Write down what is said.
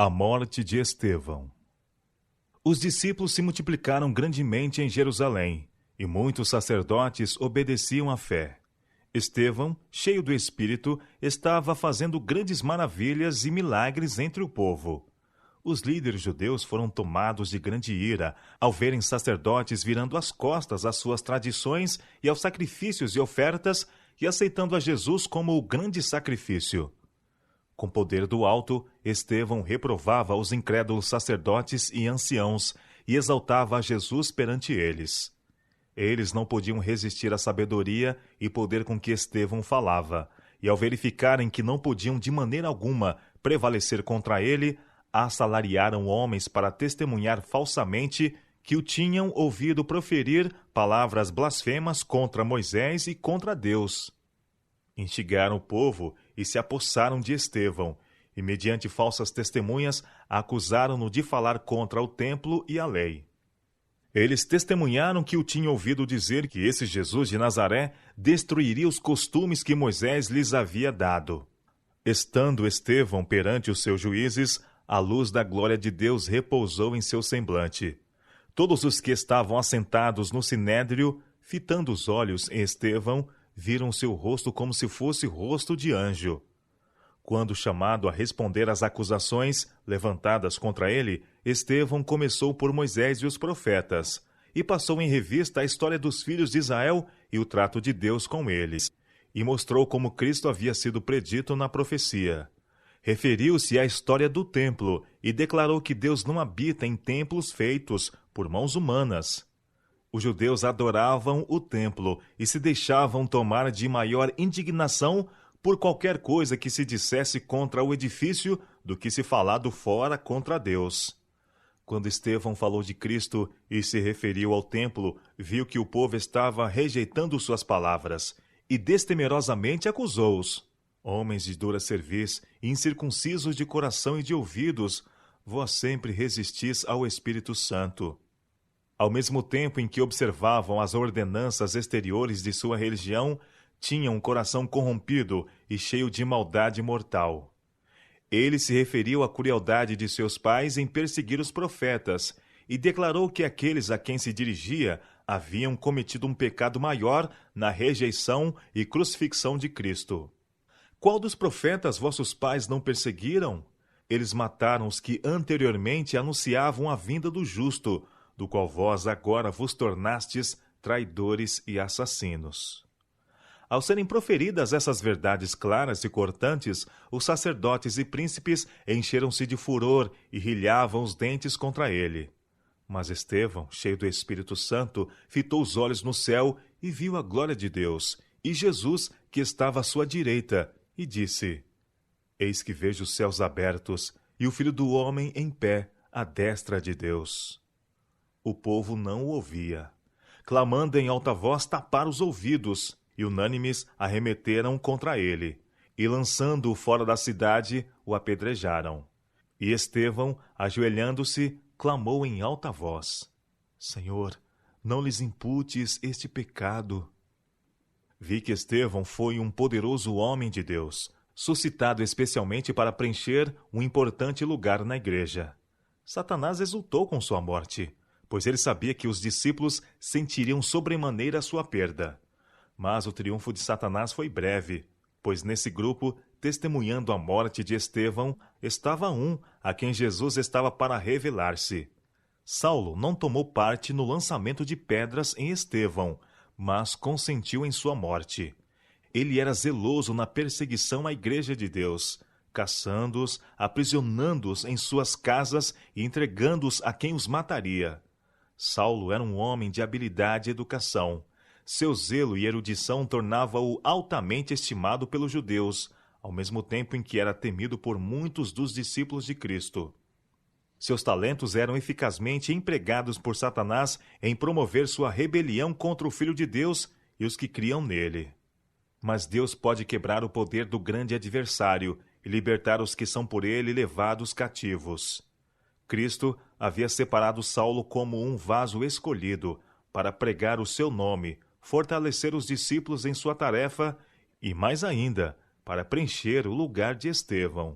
A morte de Estevão. Os discípulos se multiplicaram grandemente em Jerusalém, e muitos sacerdotes obedeciam à fé. Estevão, cheio do Espírito, estava fazendo grandes maravilhas e milagres entre o povo. Os líderes judeus foram tomados de grande ira ao verem sacerdotes virando as costas às suas tradições e aos sacrifícios e ofertas e aceitando a Jesus como o grande sacrifício. Com poder do alto, Estevão reprovava os incrédulos sacerdotes e anciãos e exaltava a Jesus perante eles. Eles não podiam resistir à sabedoria e poder com que Estevão falava, e ao verificarem que não podiam de maneira alguma prevalecer contra ele, assalariaram homens para testemunhar falsamente que o tinham ouvido proferir palavras blasfemas contra Moisés e contra Deus. Instigaram o povo e se apossaram de Estevão, e mediante falsas testemunhas acusaram-no de falar contra o templo e a lei. Eles testemunharam que o tinham ouvido dizer que esse Jesus de Nazaré destruiria os costumes que Moisés lhes havia dado. Estando Estevão perante os seus juízes, a luz da glória de Deus repousou em seu semblante. Todos os que estavam assentados no sinédrio, fitando os olhos em Estevão, viram seu rosto como se fosse rosto de anjo. Quando chamado a responder às acusações levantadas contra ele, Estevão começou por Moisés e os profetas, e passou em revista a história dos filhos de Israel e o trato de Deus com eles, e mostrou como Cristo havia sido predito na profecia. Referiu-se à história do templo e declarou que Deus não habita em templos feitos por mãos humanas. Os judeus adoravam o templo e se deixavam tomar de maior indignação por qualquer coisa que se dissesse contra o edifício do que se falado fora contra Deus. Quando Estevão falou de Cristo e se referiu ao templo, viu que o povo estava rejeitando suas palavras e destemerosamente acusou-os. Homens de dura cerviz, incircuncisos de coração e de ouvidos, vós sempre resistis ao Espírito Santo. Ao mesmo tempo em que observavam as ordenanças exteriores de sua religião, tinham um coração corrompido e cheio de maldade mortal. Ele se referiu à crueldade de seus pais em perseguir os profetas e declarou que aqueles a quem se dirigia haviam cometido um pecado maior na rejeição e crucifixão de Cristo. Qual dos profetas vossos pais não perseguiram? Eles mataram os que anteriormente anunciavam a vinda do justo, do qual vós agora vos tornastes traidores e assassinos. Ao serem proferidas essas verdades claras e cortantes, os sacerdotes e príncipes encheram-se de furor e rilhavam os dentes contra ele. Mas Estevão, cheio do Espírito Santo, fitou os olhos no céu e viu a glória de Deus, e Jesus, que estava à sua direita, e disse: Eis que vejo os céus abertos e o Filho do Homem em pé, à destra de Deus. O povo não o ouvia. Clamando em alta voz, taparam os ouvidos, e unânimes arremeteram contra ele, e lançando-o fora da cidade, o apedrejaram. E Estevão, ajoelhando-se, clamou em alta voz: Senhor, não lhes imputes este pecado. Vi que Estevão foi um poderoso homem de Deus, suscitado especialmente para preencher um importante lugar na igreja. Satanás exultou com sua morte, pois ele sabia que os discípulos sentiriam sobremaneira a sua perda. Mas o triunfo de Satanás foi breve, pois nesse grupo, testemunhando a morte de Estevão, estava um a quem Jesus estava para revelar-se. Saulo não tomou parte no lançamento de pedras em Estevão, mas consentiu em sua morte. Ele era zeloso na perseguição à Igreja de Deus, caçando-os, aprisionando-os em suas casas e entregando-os a quem os mataria. Saulo era um homem de habilidade e educação. Seu zelo e erudição tornava-o altamente estimado pelos judeus, ao mesmo tempo em que era temido por muitos dos discípulos de Cristo. Seus talentos eram eficazmente empregados por Satanás em promover sua rebelião contra o Filho de Deus e os que criam nele. Mas Deus pode quebrar o poder do grande adversário e libertar os que são por ele levados cativos. Cristo havia separado Saulo como um vaso escolhido para pregar o seu nome, fortalecer os discípulos em sua tarefa e, mais ainda, para preencher o lugar de Estevão.